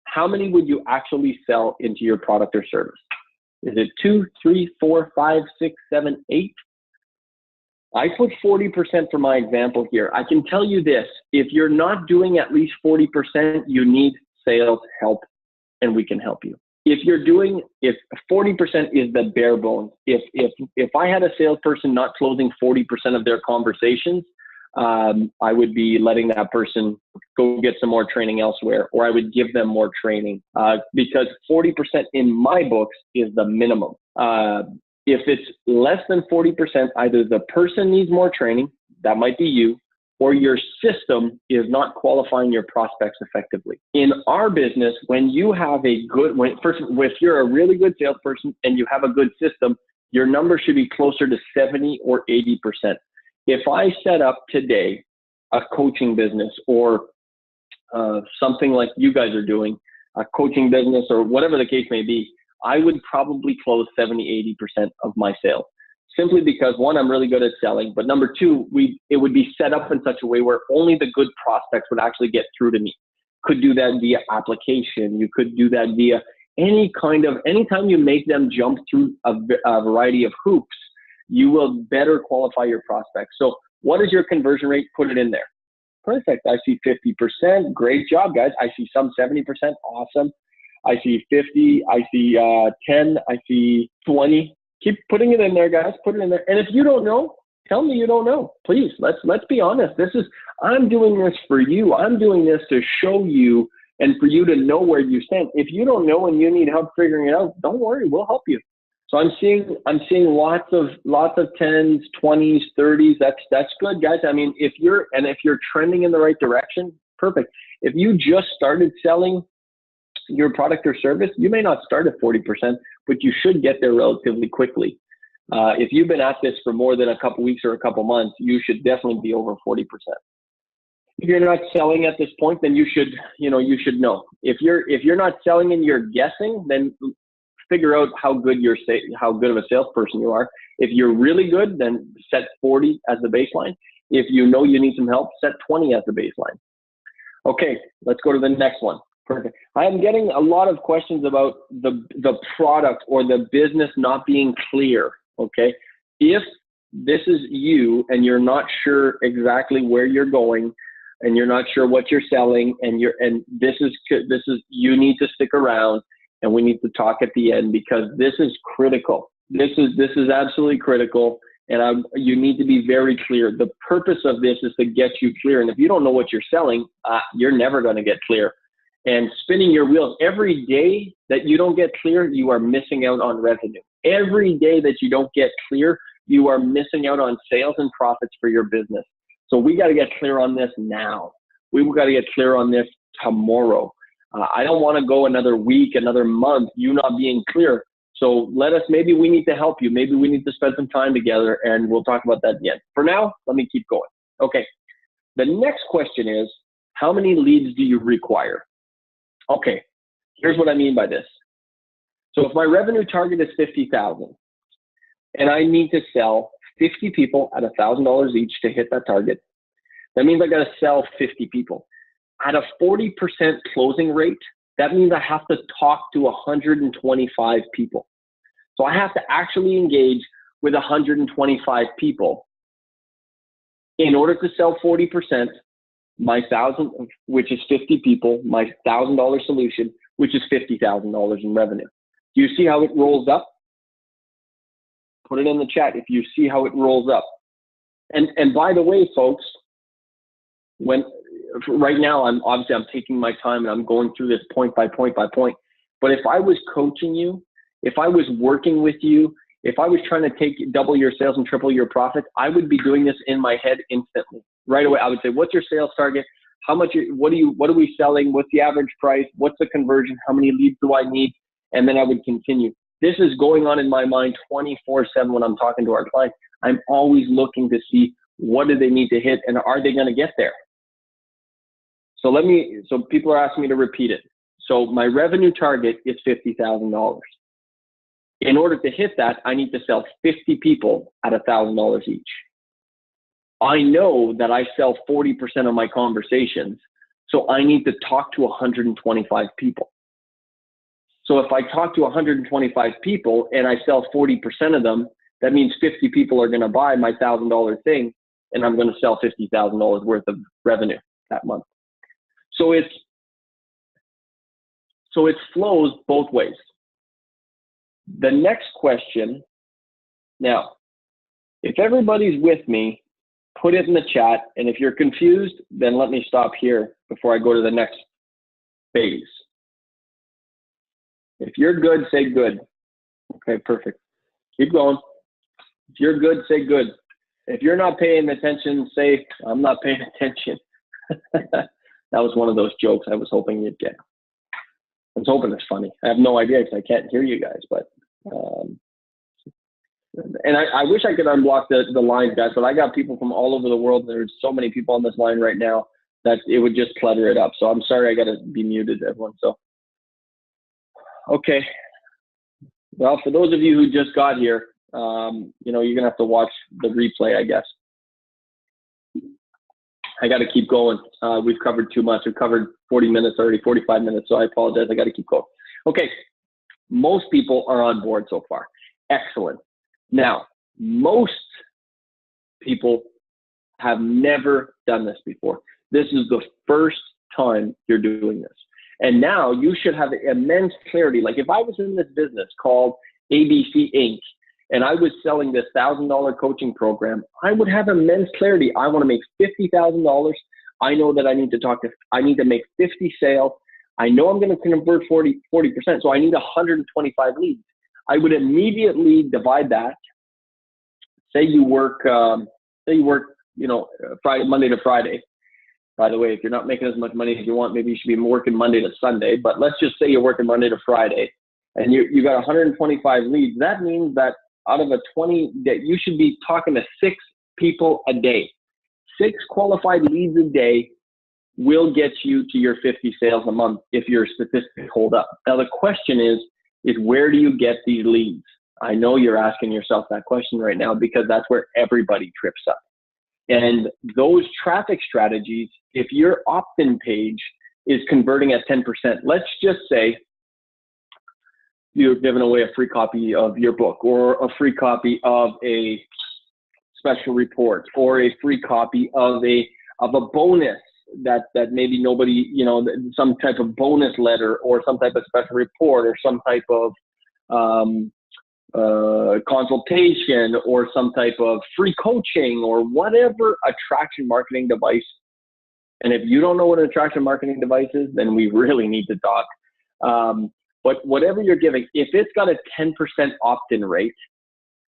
how many would you actually sell into your product or service? Is it 2, 3, 4, 5, 6, 7, 8? I put 40% for my example here. I can tell you this, if you're not doing at least 40%, you need sales help and we can help you. If 40% is the bare bones, if I had a salesperson not closing 40% of their conversations, I would be letting that person go get some more training elsewhere, or I would give them more training because 40% in my books is the minimum. If it's less than 40%, either the person needs more training, that might be you, or your system is not qualifying your prospects effectively. In our business, when you have if you're a really good salesperson and you have a good system, your number should be closer to 70 or 80%. If I set up today a coaching business or something like you guys are doing, a coaching business or whatever the case may be, I would probably close 70, 80% of my sales. Simply because, one, I'm really good at selling, but number two, it would be set up in such a way where only the good prospects would actually get through to me. Could do that via application. You could do that via anytime you make them jump through a variety of hoops, you will better qualify your prospects. So what is your conversion rate? Put it in there. Perfect. I see 50%. Great job, guys. I see some 70%. Awesome. I see 50. I see 10. I see 20. Keep putting it in there, guys. Put it in there. And if you don't know, tell me you don't know. Please, let's be honest. I'm doing this for you. I'm doing this to show you and for you to know where you stand. If you don't know and you need help figuring it out, don't worry, we'll help you. So I'm seeing lots of 10s, 20s, 30s. That's good, guys. I mean, if you're trending in the right direction, perfect. If you just started selling your product or service, you may not start at 40%, but you should get there relatively quickly. If you've been at this for more than a couple weeks or a couple months, you should definitely be over 40%. If you're not selling at this point, then you should know. If you're not selling and you're guessing, then figure out how good of a salesperson you are. If you're really good, then set 40 as the baseline. If you know you need some help, set 20 as the baseline. Okay, let's go to the next one. Perfect. I am getting a lot of questions about the product or the business not being clear. Okay, if this is you and you're not sure exactly where you're going and you're not sure what you're selling and this is you need to stick around and we need to talk at the end because this is critical. This is absolutely critical. And you need to be very clear. The purpose of this is to get you clear. And if you don't know what you're selling, you're never going to get clear. And spinning your wheels, every day that you don't get clear, you are missing out on revenue. Every day that you don't get clear, you are missing out on sales and profits for your business. So we got to get clear on this now. We got to get clear on this tomorrow. I don't want to go another week, another month, you not being clear. So maybe we need to help you. Maybe we need to spend some time together and we'll talk about that at the end. For now, let me keep going. Okay. The next question is, how many leads do you require? Okay. Here's what I mean by this. So if my revenue target is 50,000 and I need to sell 50 people at $1,000 each to hit that target, that means I got to sell 50 people. At a 40% closing rate, that means I have to talk to 125 people. So I have to actually engage with 125 people in order to sell 40%, my 1,000, which is 50 people, my $1,000 solution, which is $50,000 in revenue. Do you see how it rolls up? Put it in the chat if you see how it rolls up. And by the way, folks, right now I'm taking my time and I'm going through this point by point by point. But if I was coaching you, if I was working with you, if I was trying to double your sales and triple your profits, I would be doing this in my head instantly. Right away, I would say, what's your sales target? How much, what are we selling? What's the average price? What's the conversion? How many leads do I need? And then I would continue. This is going on in my mind 24/7 when I'm talking to our clients. I'm always looking to see what do they need to hit and are they going to get there? So people are asking me to repeat it. So my revenue target is $50,000. In order to hit that, I need to sell 50 people at $1,000 each. I know that I sell 40% of my conversations, so I need to talk to 125 people. So if I talk to 125 people and I sell 40% of them, that means 50 people are going to buy my $1,000 thing, and I'm going to sell $50,000 worth of revenue that month. So it flows both ways. The next question, now, if everybody's with me, put it in the chat. And if you're confused, then let me stop here before I go to the next phase. If you're good, say good. Okay, perfect. Keep going. If you're good, say good. If you're not paying attention, say, I'm not paying attention. That was one of those jokes I was hoping you'd get. I was hoping it's funny. I have no idea because I can't hear you guys, but and I wish I could unblock the lines, guys, but I got people from all over the world. There's so many people on this line right now that it would just clutter it up. So I'm sorry I got to be muted, everyone. So, okay. Well, for those of you who just got here, you're going to have to watch the replay, I guess. I got to keep going. We've covered too much. We've covered 40 minutes already, 45 minutes. So I apologize. I got to keep going. Okay. Most people are on board so far. Excellent. Now, most people have never done this before. This is the first time you're doing this. And now you should have immense clarity. Like if I was in this business called ABC Inc. and I was selling this $1,000 coaching program, I would have immense clarity. I want to make $50,000. I know that I need to make 50 sales. I know I'm going to convert 40%. So I need 125 leads. I would immediately divide that. Say you work, Friday, Monday to Friday. By the way, if you're not making as much money as you want, maybe you should be working Monday to Sunday. But let's just say you're working Monday to Friday, and you got 125 leads. That means that out of a 20, that you should be talking to 6 people a day. 6 qualified leads a day will get you to your 50 sales a month if your statistics hold up. Now the question is where do you get these leads? I know you're asking yourself that question right now because that's where everybody trips up. And those traffic strategies, if your opt-in page is converting at 10%, let's just say you're giving away a free copy of your book, or a free copy of a special report, or a free copy of a bonus that maybe nobody, some type of bonus letter, or some type of special report, or some type of consultation, or some type of free coaching, or whatever attraction marketing device. And if you don't know what an attraction marketing device is, then we really need to talk. But whatever you're giving, if it's got a 10% opt-in rate,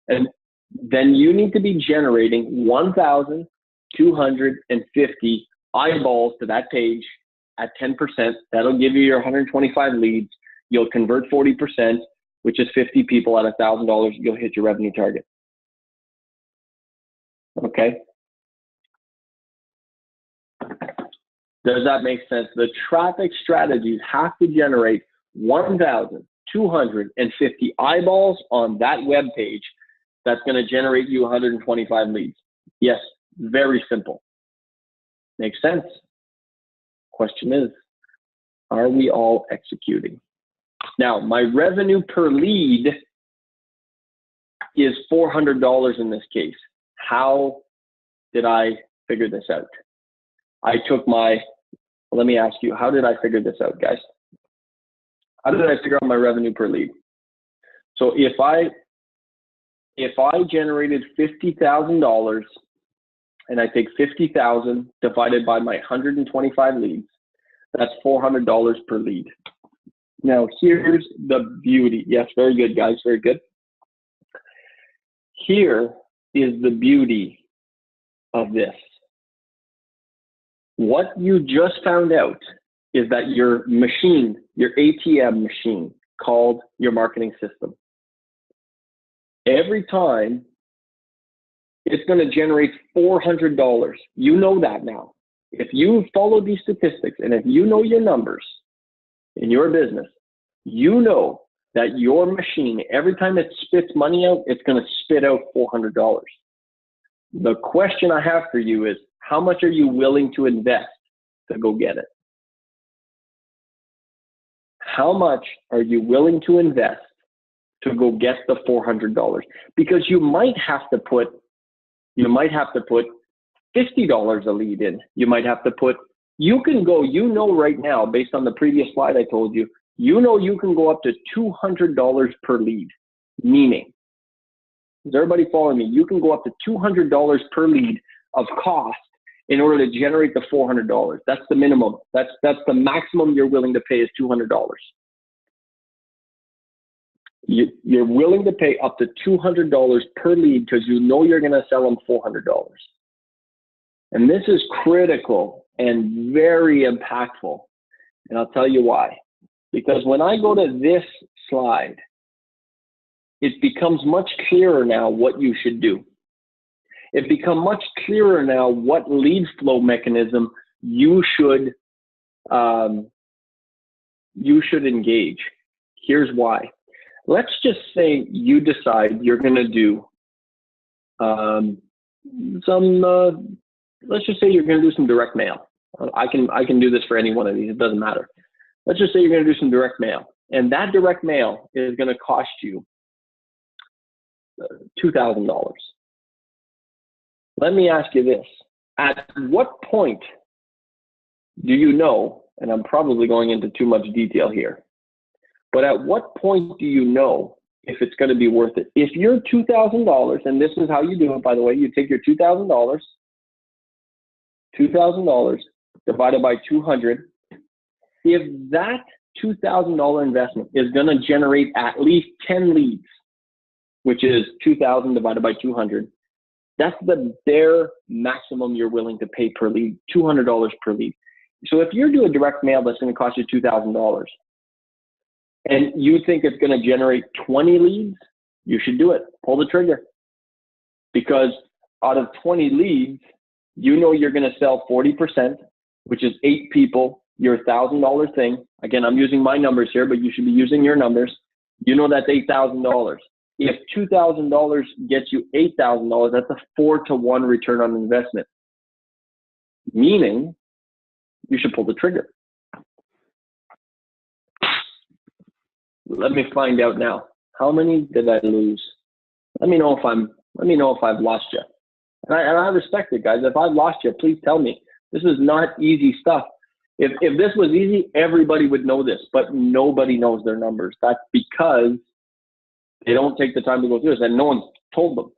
and then you need to be generating 1,250 eyeballs to that page at 10%. That'll give you your 125 leads. You'll convert 40%, which is 50 people at $1,000. You'll hit your revenue target. Okay. Does that make sense? The traffic strategies have to generate 1,250 eyeballs on that web page. That's going to generate you 125 leads. Yes, very simple. Makes sense. Question is, are we all executing? Now, my revenue per lead is $400 in this case. How did I figure this out? Let me ask you, how did I figure this out, guys? How did I figure out my revenue per lead? So if I generated $50,000 and I take 50,000 divided by my 125 leads, that's $400 per lead. Now, here's the beauty. Yes, very good, guys, very good. Here is the beauty of this. What you just found out is that your machine, your ATM machine, called your marketing system, every time it's going to generate $400. You know that now. If you follow these statistics, and if you know your numbers in your business, you know that your machine, every time it spits money out, it's going to spit out $400. The question I have for you is, how much are you willing to invest to go get it? How much are you willing to invest to go get the $400? Because you might have to put $50 a lead in. You might have to put, you can go, right now, based on the previous slide I told you, you can go up to $200 per lead. Meaning, is everybody following me? You can go up to $200 per lead of cost in order to generate the $400. That's the minimum. That's the maximum you're willing to pay is $200. You're willing to pay up to $200 per lead because you know you're going to sell them $400. And this is critical and very impactful. And I'll tell you why. Because when I go to this slide, it becomes much clearer now what you should do. It becomes much clearer now what lead flow mechanism you should engage. Here's why. Let's just say you decide you're going to do let's just say you're going to do some direct mail. I can do this for any one of these. It doesn't matter. Let's just say you're going to do some direct mail, and that direct mail is going to cost you $2,000. Let me ask you this. At what point do you know, and I'm probably going into too much detail here, but at what point do you know if it's going to be worth it? If you're $2,000, and this is how you do it, by the way, you take your $2,000 divided by 200. If that $2,000 investment is going to generate at least 10 leads, which is 2,000 divided by 200, that's the bare maximum you're willing to pay per lead, $200 per lead. So if you do a direct mail that's going to cost you $2,000 and you think it's going to generate 20 leads, you should do it. Pull the trigger. Because out of 20 leads, you know you're going to sell 40%, which is 8 people, your $1,000 thing. Again, I'm using my numbers here, but you should be using your numbers. You know that's $8,000. If $2,000 gets you $8,000, that's a 4-to-1 return on investment, meaning you should pull the trigger. Let me find out now. How many did I lose? Let me know if I've lost you. And I respect it, guys. If I've lost you, please tell me. This is not easy stuff. If this was easy, everybody would know this, but nobody knows their numbers. That's because they don't take the time to go through this, and no one's told them.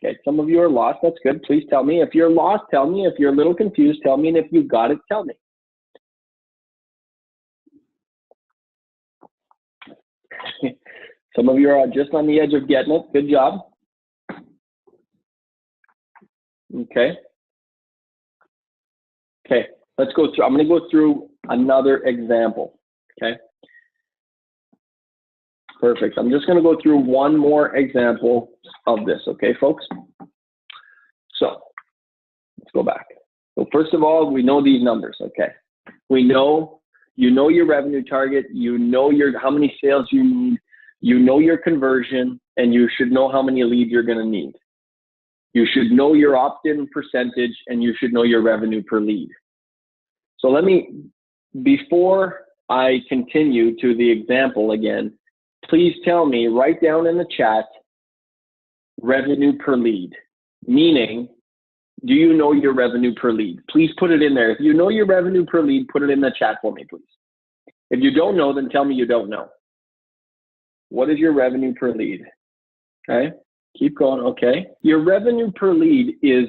Okay, some of you are lost. That's good. Please tell me. If you're lost, tell me. If you're a little confused, tell me. And if you got it, tell me. Some of you are just on the edge of getting it. Good job. Okay. Okay, let's go through. I'm going to go through another example. Okay. Perfect. I'm just going to go through one more example of this. Okay, folks. So let's go back. So first of all, we know these numbers. Okay. We know, you know your revenue target. You know how many sales you need. You know your conversion, and you should know how many leads you're going to need. You should know your opt-in percentage, and you should know your revenue per lead. So before I continue to the example again, please tell me, write down in the chat, revenue per lead, meaning, do you know your revenue per lead? Please put it in there. If you know your revenue per lead, put it in the chat for me, please. If you don't know, then tell me you don't know. What is your revenue per lead? Okay, keep going. Okay, your revenue per lead is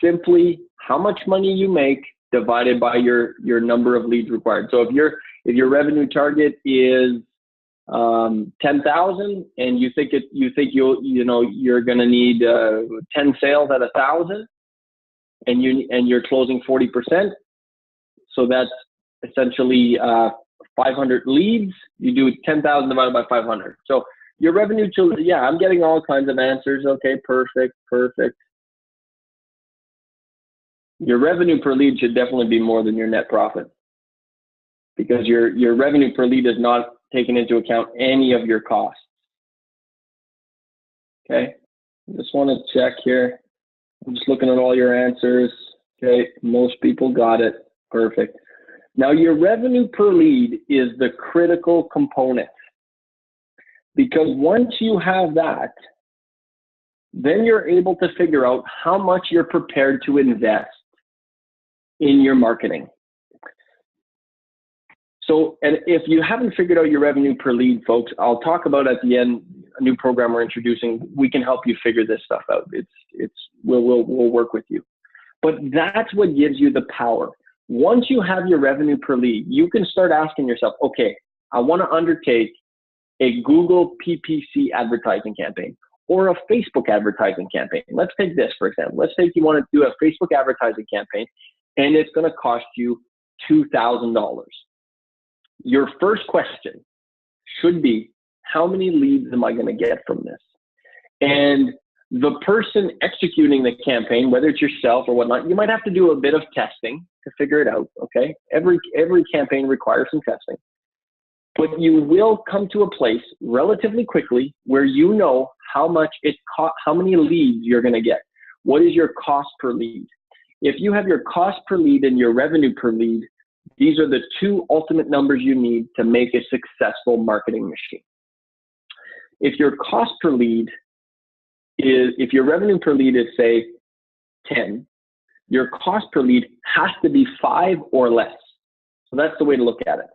simply how much money you make divided by your number of leads required. So if your revenue target is 10,000, and you think you're going to need 10 sales at 1,000, and you're closing 40%, so that's essentially 500 leads. You do 10,000 divided by 500. So your revenue I'm getting all kinds of answers. Okay, perfect. Your revenue per lead should definitely be more than your net profit, because your revenue per lead is not taking into account any of your costs. Okay, I just want to check here. I'm just looking at all your answers. Okay, most people got it. Perfect. Now your revenue per lead is the critical component, because once you have that, then you're able to figure out how much you're prepared to invest in your marketing. So, and if you haven't figured out your revenue per lead, folks, I'll talk about at the end a new program we're introducing. We can help you figure this stuff out. We'll work with you. But that's what gives you the power. Once you have your revenue per lead, you can start asking yourself, okay, I want to undertake a Google PPC advertising campaign or a Facebook advertising campaign. Let's take this, for example. Let's take you want to do a Facebook advertising campaign, and it's going to cost you $2,000. Your first question should be, how many leads am I going to get from this? And the person executing the campaign, whether it's yourself or whatnot, you might have to do a bit of testing to figure it out, okay? Every campaign requires some testing. But you will come to a place relatively quickly where you know how much how many leads you're going to get. What is your cost per lead? If you have your cost per lead and your revenue per lead, these are the two ultimate numbers you need to make a successful marketing machine. If your cost per lead if your revenue per lead is, say, 10, your cost per lead has to be 5 or less. So that's the way to look at it.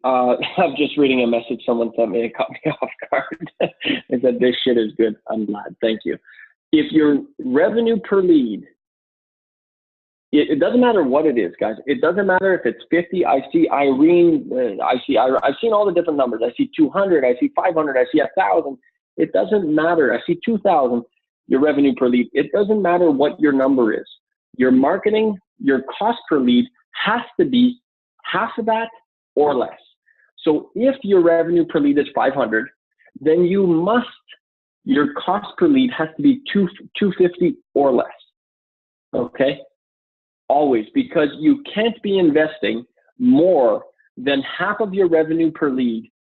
I'm just reading a message someone sent me, it caught me off guard. They said, this shit is good. I'm glad. Thank you. If your revenue per lead, it doesn't matter what it is, guys. It doesn't matter if it's 50. I see Irene. I've seen all the different numbers. I see 200. I see 500. I see 1,000. It doesn't matter. I see 2,000. Your revenue per lead. It doesn't matter what your number is. Your marketing, your cost per lead has to be half of that or less. So if your revenue per lead is 500, then your cost per lead has to be 250 or less. Okay. Always, because you can't be investing more then half of your revenue per lead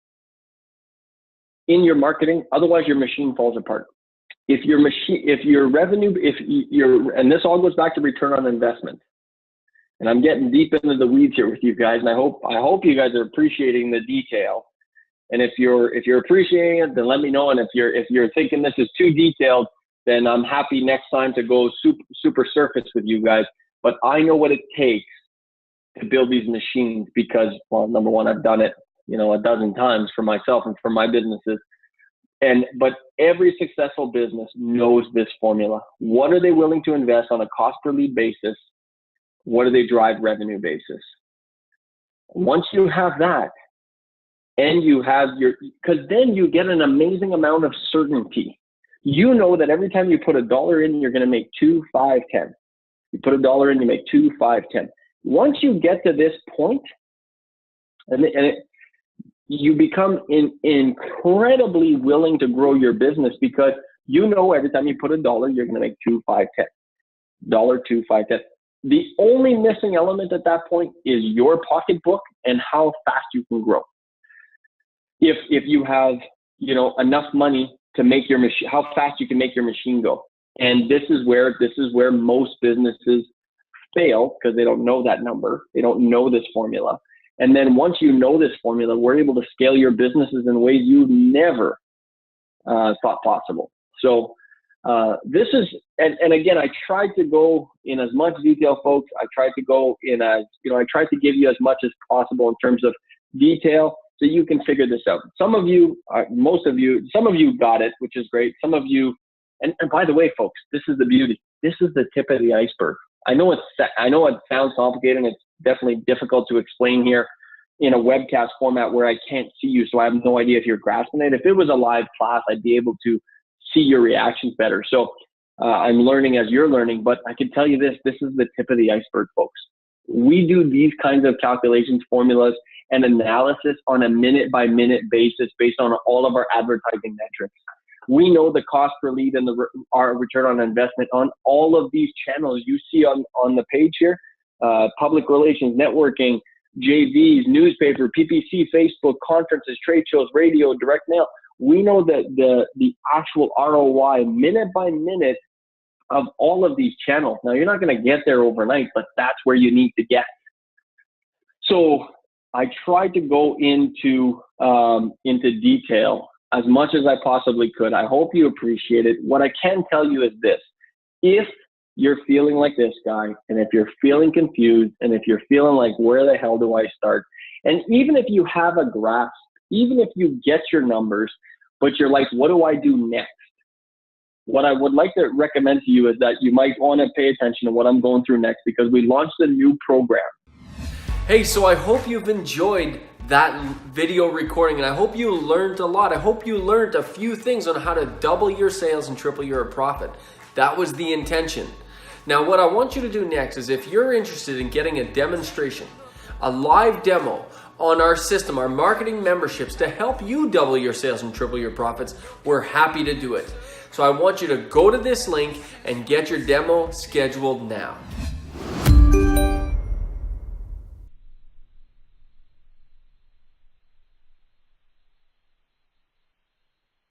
in your marketing. Otherwise, your machine falls apart. And this all goes back to return on investment. And I'm getting deep into the weeds here with you guys, and I hope you guys are appreciating the detail. And if you're appreciating it, then let me know. And if you're thinking this is too detailed, then I'm happy next time to go super surface with you guys. But I know what it takes to build these machines because, well, number one, I've done it, a dozen times for myself and for my businesses. But every successful business knows this formula. What are they willing to invest on a cost per lead basis? What do they drive revenue basis? Once you have that, and you have because then you get an amazing amount of certainty. You know that every time you put $1 in, you're going to make 2, 5, 10. You put $1 in, you make 2, 5, 10. Once you get to this point, you become incredibly willing to grow your business because you know every time you put $1, you're going to make 2, 5, 10. $1, 2, 5, 10. The only missing element at that point is your pocketbook and how fast you can grow. If you have enough money to make your machine, how fast you can make your machine go. And this is where most businesses fail because they don't know that number. They don't know this formula. And then once you know this formula, we're able to scale your businesses in ways you never thought possible. So this is, and again, I tried to go in as much detail, folks. I tried to go I tried to give you as much as possible in terms of detail so you can figure this out. Some of you got it, which is great. Some of you, and by the way, folks, this is the beauty. This is the tip of the iceberg. I know it sounds complicated and it's definitely difficult to explain here in a webcast format where I can't see you, so I have no idea if you're grasping it. If it was a live class, I'd be able to see your reactions better. So I'm learning as you're learning, but I can tell you this is the tip of the iceberg, folks. We do these kinds of calculations, formulas, and analysis on a minute-by-minute basis based on all of our advertising metrics. We know the cost per lead and our return on investment on all of these channels you see on the page here, public relations, networking, JVs, newspaper, PPC, Facebook, conferences, trade shows, radio, direct mail. We know that the actual ROI minute by minute of all of these channels. Now, you're not going to get there overnight, but that's where you need to get. So I tried to go into detail as much as I possibly could. I hope you appreciate it. What I can tell you is this. If you're feeling like this guy, and if you're feeling confused, and if you're feeling like, where the hell do I start? And even if you have a grasp, even if you get your numbers, but you're like, what do I do next? What I would like to recommend to you is that you might want to pay attention to what I'm going through next because we launched a new program. Hey, so I hope you've enjoyed that video recording and I hope you learned a lot. I hope you learned a few things on how to double your sales and triple your profit. That was the intention. Now, what I want you to do next is if you're interested in getting a demonstration, a live demo on our system, our marketing memberships to help you double your sales and triple your profits, we're happy to do it. So I want you to go to this link and get your demo scheduled now.